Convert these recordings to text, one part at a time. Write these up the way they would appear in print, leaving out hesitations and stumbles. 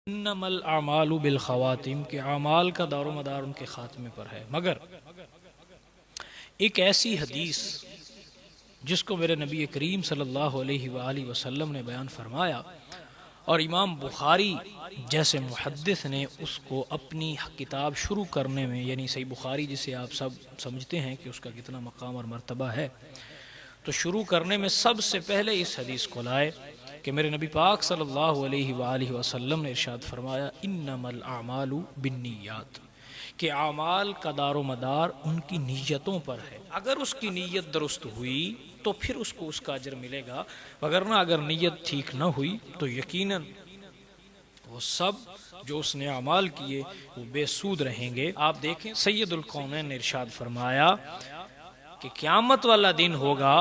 انما الاعمال بالخواتیم کہ اعمال کا دار و مدار ان کے خاتمے پر ہے۔ مگر ایک ایسی حدیث جس کو میرے نبی کریم صلی اللہ علیہ وآلہ وسلم نے بیان فرمایا اور امام بخاری جیسے محدث نے اس کو اپنی کتاب شروع کرنے میں، یعنی صحیح بخاری جسے آپ سب سمجھتے ہیں کہ اس کا کتنا مقام اور مرتبہ ہے، تو شروع کرنے میں سب سے پہلے اس حدیث کو لائے کہ میرے نبی پاک صلی اللہ علیہ وآلہ وسلم نے ارشاد فرمایا انما الاعمال بالنیات، کہ اعمال کا دار و مدار ان کی نیتوں پر ہے۔ اگر اس کی نیت درست ہوئی تو پھر اس کو اس کا اجر ملے گا، وگرنہ اگر نیت ٹھیک نہ ہوئی تو یقیناً وہ سب جو اس نے اعمال کیے وہ بے سود رہیں گے۔ آپ دیکھیں سید القونین نے ارشاد فرمایا کہ قیامت والا دن ہوگا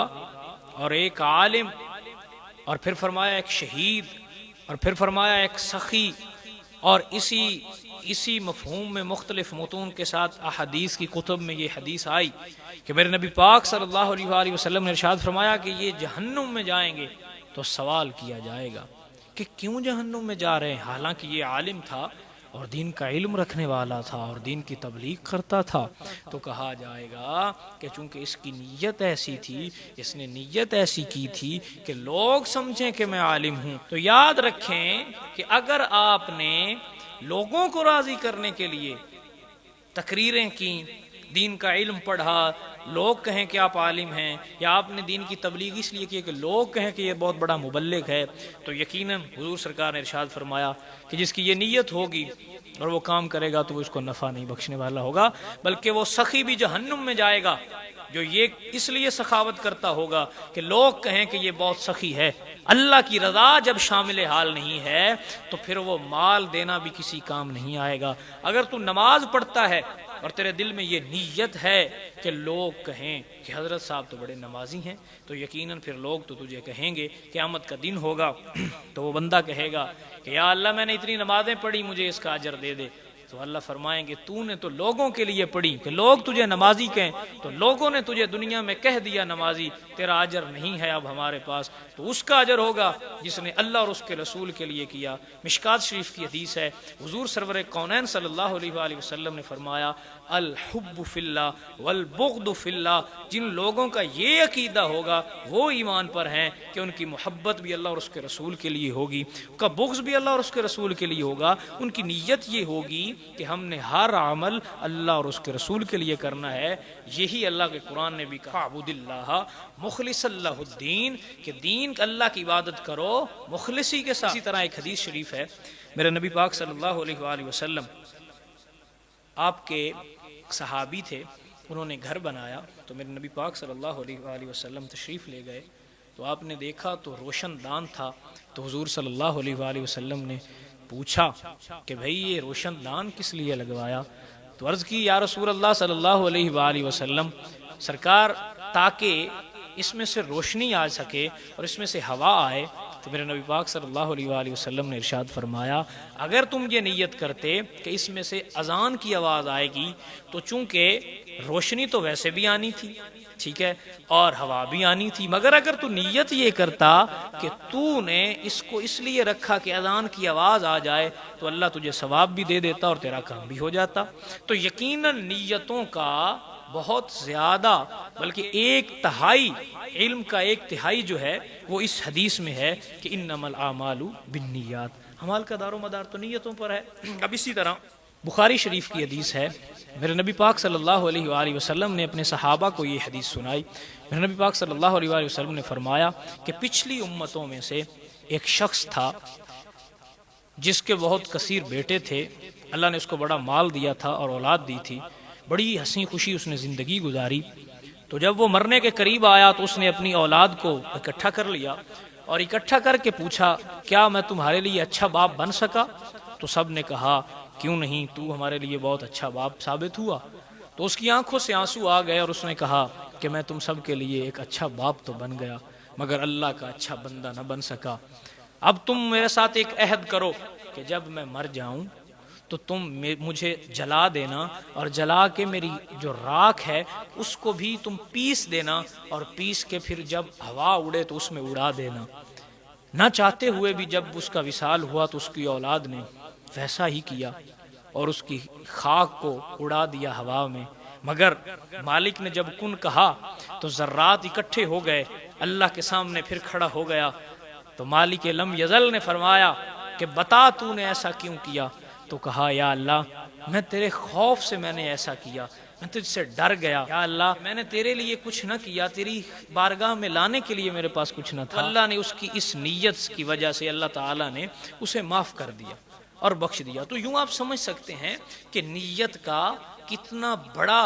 اور ایک عالم، اور پھر فرمایا ایک شہید، اور پھر فرمایا ایک سخی، اور اسی مفہوم میں مختلف متون کے ساتھ احادیث کی کتب میں یہ حدیث آئی کہ میرے نبی پاک صلی اللہ علیہ وآلہ وسلم نے ارشاد فرمایا کہ یہ جہنم میں جائیں گے تو سوال کیا جائے گا کہ کیوں جہنم میں جا رہے ہیں، حالانکہ یہ عالم تھا اور دین کا علم رکھنے والا تھا اور دین کی تبلیغ کرتا تھا۔ تو کہا جائے گا کہ چونکہ اس کی نیت ایسی تھی، اس نے نیت ایسی کی تھی کہ لوگ سمجھیں کہ میں عالم ہوں، تو یاد رکھیں کہ اگر آپ نے لوگوں کو راضی کرنے کے لیے تقریریں کی، دین کا علم پڑھا، لوگ کہیں کہ آپ عالم ہیں، یا آپ نے دین کی تبلیغ اس لیے کی کہ لوگ کہیں کہ یہ بہت بڑا مبلغ ہے، تو یقیناً حضور سرکار نے ارشاد فرمایا کہ جس کی یہ نیت ہوگی اور وہ کام کرے گا تو وہ اس کو نفع نہیں بخشنے والا ہوگا، بلکہ وہ سخی بھی جہنم میں جائے گا جو یہ اس لیے سخاوت کرتا ہوگا کہ لوگ کہیں کہ یہ بہت سخی ہے۔ اللہ کی رضا جب شامل حال نہیں ہے تو پھر وہ مال دینا بھی کسی کام نہیں آئے گا۔ اگر تو نماز پڑھتا ہے اور تیرے دل میں یہ نیت ہے کہ لوگ کہیں کہ حضرت صاحب تو بڑے نمازی ہیں، تو یقیناً پھر لوگ تو تجھے کہیں گے، قیامت کا دن ہوگا تو وہ بندہ کہے گا کہ یا اللہ میں نے اتنی نمازیں پڑھی، مجھے اس کا اجر دے دے، تو اللہ فرمائیں گے تو نے تو لوگوں کے لیے پڑھی کہ لوگ تجھے نمازی کہیں، تو لوگوں نے تجھے دنیا میں کہہ دیا نمازی، تیرا اجر نہیں ہے اب ہمارے پاس، تو اس کا اجر ہوگا جس نے اللہ اور اس کے رسول کے لیے کیا۔ مشکات شریف کی حدیث ہے، حضور سرور کونین صلی اللہ علیہ وآلہ وسلم نے فرمایا الحب فی اللہ والبغض فی اللہ، جن لوگوں کا یہ عقیدہ ہوگا وہ ایمان پر ہیں کہ ان کی محبت بھی اللہ اور اس کے رسول کے لیے ہوگی، ان کا بغض بھی اللہ اور اس کے رسول کے لیے ہوگا، ان کی نیت یہ ہوگی کہ ہم نے ہر عمل اللہ اور اس کے رسول کے لیے کرنا ہے۔ یہی اللہ کے قرآن نے بھی کہا عبد اللہ مخلص اللہ الدین، کہ دین اللہ کی عبادت کرو مخلصی کے ساتھ۔ اسی طرح ایک حدیث شریف ہے، میرے نبی پاک صلی اللہ علیہ وآلہ وسلم آپ کے صحابی تھے، انہوں نے گھر بنایا تو میرے نبی پاک صلی اللہ علیہ وآلہ وسلم تشریف لے گئے، تو آپ نے دیکھا تو روشن دان تھا، تو حضور صلی اللہ علیہ وآلہ وسلم نے پوچھا کہ بھئی یہ روشن دان کس لیے لگوایا؟ تو عرض کی یا رسول اللہ صلی اللہ علیہ وآلہ وسلم، سرکار تاکہ اس میں سے روشنی آ سکے اور اس میں سے ہوا آئے۔ تو میرے نبی پاک صلی اللہ علیہ وآلہ وسلم نے ارشاد فرمایا اگر تم یہ نیت کرتے کہ اس میں سے اذان کی آواز آئے گی تو چونکہ روشنی تو ویسے بھی آنی تھی، ٹھیک ہے، اور ہوا بھی آنی تھی، مگر اگر تو نیت یہ کرتا کہ تو نے اس کو اس لیے رکھا کہ اذان کی آواز آ جائے تو اللہ تجھے ثواب بھی دے دیتا اور تیرا کام بھی ہو جاتا۔ تو یقیناً نیتوں کا بہت زیادہ، بلکہ ایک تہائی علم کا ایک تہائی جو ہے وہ اس حدیث میں ہے کہ انما الاعمال بالنیات، اعمال کا دار و مدار تو نیتوں پر ہے۔ اب اسی طرح بخاری شریف کی حدیث ہے، میرے نبی پاک صلی اللہ علیہ وآلہ وسلم نے اپنے صحابہ کو یہ حدیث سنائی، میرے نبی پاک صلی اللہ علیہ وآلہ وسلم نے فرمایا کہ پچھلی امتوں میں سے ایک شخص تھا جس کے بہت کثیر بیٹے تھے، اللہ نے اس کو بڑا مال دیا تھا اور اولاد دی تھی، بڑی ہنسی خوشی اس نے زندگی گزاری، تو جب وہ مرنے کے قریب آیا تو اس نے اپنی اولاد کو اکٹھا کر لیا اور اکٹھا کر کے پوچھا کیا میں تمہارے لیے اچھا باپ بن سکا؟ تو سب نے کہا کیوں نہیں، تو ہمارے لیے بہت اچھا باپ ثابت ہوا۔ تو اس کی آنکھوں سے آنسو آ گئے اور اس نے کہا کہ میں تم سب کے لیے ایک اچھا باپ تو بن گیا مگر اللہ کا اچھا بندہ نہ بن سکا۔ اب تم میرے ساتھ ایک عہد کرو کہ جب میں مر جاؤں تو تم مجھے جلا دینا اور جلا کے میری جو راکھ ہے اس کو بھی تم پیس دینا اور پیس کے پھر جب ہوا اڑے تو اس میں اڑا دینا۔ نہ چاہتے ہوئے بھی جب اس کا وصال ہوا تو اس کی اولاد نے ویسا ہی کیا اور اس کی خاک کو اڑا دیا ہوا میں۔ مگر مالک نے جب کن کہا تو ذرات اکٹھے ہو گئے، اللہ کے سامنے پھر کھڑا ہو گیا۔ تو مالک لم یزل نے فرمایا کہ بتا تو نے ایسا کیوں کیا؟ تو کہا یا اللہ میں تیرے خوف سے میں نے ایسا کیا، میں تجھ سے ڈر گیا، یا اللہ میں نے تیرے لیے کچھ نہ کیا، تیری بارگاہ میں لانے کے لیے میرے پاس کچھ نہ تھا۔ اللہ نے اس کی اس نیت کی وجہ سے اللہ تعالیٰ نے اسے معاف کر دیا اور بخش دیا۔ تو یوں آپ سمجھ سکتے ہیں کہ نیت کا کتنا بڑا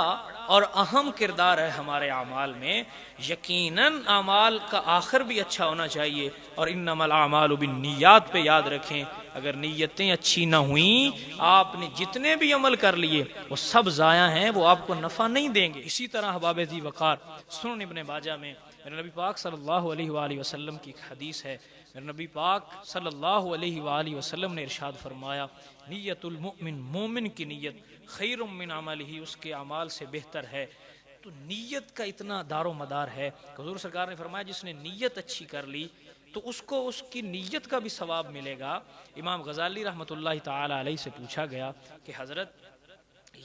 اور اہم کردار ہے ہمارے اعمال میں۔ یقیناً اعمال کا آخر بھی اچھا ہونا چاہیے، اور انما الاعمال بالنیات پہ یاد رکھیں، اگر نیتیں اچھی نہ ہوئیں آپ نے جتنے بھی عمل کر لیے وہ سب ضائع ہیں، وہ آپ کو نفع نہیں دیں گے۔ اسی طرح احباب ذی وقار سنن ابن ماجہ میں میرے نبی پاک صلی اللہ علیہ وآلہ وسلم کی ایک حدیث ہے، میرے نبی پاک صلی اللہ علیہ وآلہ وسلم نے ارشاد فرمایا نیت المؤمن، مومن کی نیت خیر من عملہ، اس کے اعمال سے بہتر ہے۔ تو نیت کا اتنا دار و مدار ہے کہ حضور سرکار نے فرمایا جس نے نیت اچھی کر لی تو اس کو اس کی نیت کا بھی ثواب ملے گا۔ امام غزالی رحمۃ اللہ تعالی علیہ سے پوچھا گیا کہ حضرت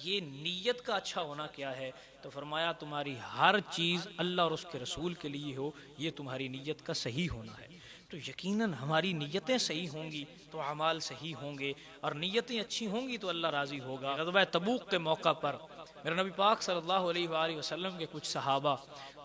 یہ نیت کا اچھا ہونا کیا ہے؟ تو فرمایا تمہاری ہر چیز اللہ اور اس کے رسول کے لیے ہو، یہ تمہاری نیت کا صحیح ہونا ہے۔ تو یقیناً ہماری نیتیں صحیح ہوں گی تو اعمال صحیح ہوں گے، اور نیتیں اچھی ہوں گی تو اللہ راضی ہوگا۔ غزوہ تبوک کے موقع پر میرے نبی پاک صلی اللہ علیہ وآلہ وسلم کے کچھ صحابہ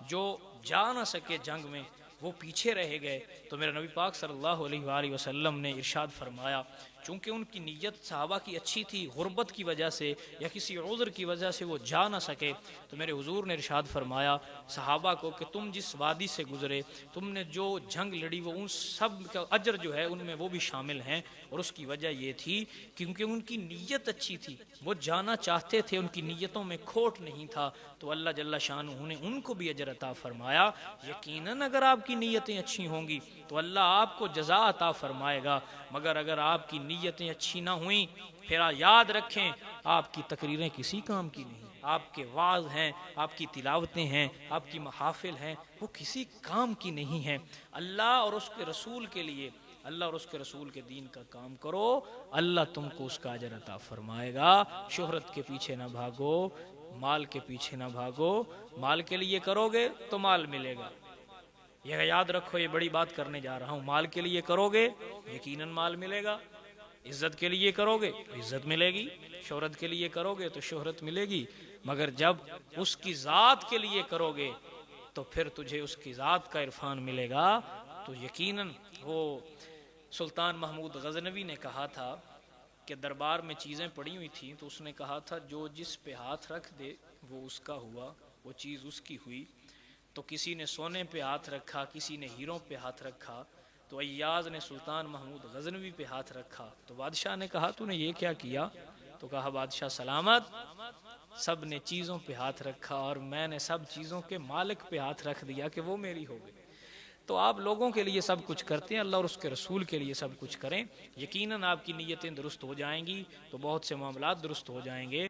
جو جا نہ سکے جنگ میں، وہ پیچھے رہ گئے، تو میرے نبی پاک صلی اللہ علیہ وآلہ وسلم نے ارشاد فرمایا، چونکہ ان کی نیت صحابہ کی اچھی تھی، غربت کی وجہ سے یا کسی عذر کی وجہ سے وہ جا نہ سکے، تو میرے حضور نے ارشاد فرمایا صحابہ کو کہ تم جس وادی سے گزرے، تم نے جو جنگ لڑی، وہ ان سب کا اجر جو ہے ان میں وہ بھی شامل ہیں، اور اس کی وجہ یہ تھی کیونکہ ان کی نیت اچھی تھی، وہ جانا چاہتے تھے، ان کی نیتوں میں کھوٹ نہیں تھا، تو اللہ جل شانہ نے ان کو بھی اجر عطا فرمایا۔ یقیناً اگر آپ کی نیتیں اچھی ہوں گی تو اللہ آپ کو جزا عطا فرمائے گا، مگر اگر آپ کی نیتیں اچھی نہ ہوئیں پھر یاد رکھیں آپ کی تقریریں کسی کام کی نہیں، آپ کے وعظ ہیں، آپ کی تلاوتیں ہیں، آپ کی محافل ہیں، وہ کسی کام کی نہیں ہیں۔ اللہ اور اس کے رسول کے لیے، اللہ اور اس کے رسول کے دین کا کام کرو، اللہ تم کو اس کا اجر عطا فرمائے گا۔ شہرت کے پیچھے نہ بھاگو، مال کے پیچھے نہ بھاگو، مال کے لیے کرو گے تو مال ملے گا، یہ یاد رکھو، یہ بڑی بات کرنے جا رہا ہوں، مال کے لیے کرو گے یقیناً مال ملے گا، عزت کے لیے کرو گے تو عزت ملے گی، شہرت کے لیے کرو گے تو شہرت ملے گی، مگر جب اس کی ذات کے لیے کرو گے تو پھر تجھے اس کی ذات کا عرفان ملے گا۔ تو یقیناً وہ سلطان محمود غزنوی نے کہا تھا کہ دربار میں چیزیں پڑی ہوئی تھیں، تو اس نے کہا تھا جو جس پہ ہاتھ رکھ دے وہ اس کا ہوا، وہ چیز اس کی ہوئی۔ تو کسی نے سونے پہ ہاتھ رکھا، کسی نے ہیروں پہ ہاتھ رکھا، تو ایاز نے سلطان محمود غزنوی پہ ہاتھ رکھا، تو بادشاہ نے کہا تو نے یہ کیا کیا؟ تو کہا بادشاہ سلامت، سب نے چیزوں پہ ہاتھ رکھا اور میں نے سب چیزوں کے مالک پہ ہاتھ رکھ دیا کہ وہ میری ہو گئی۔ تو آپ لوگوں کے لیے سب کچھ کرتے ہیں، اللہ اور اس کے رسول کے لیے سب کچھ کریں، یقیناً آپ کی نیتیں درست ہو جائیں گی تو بہت سے معاملات درست ہو جائیں گے۔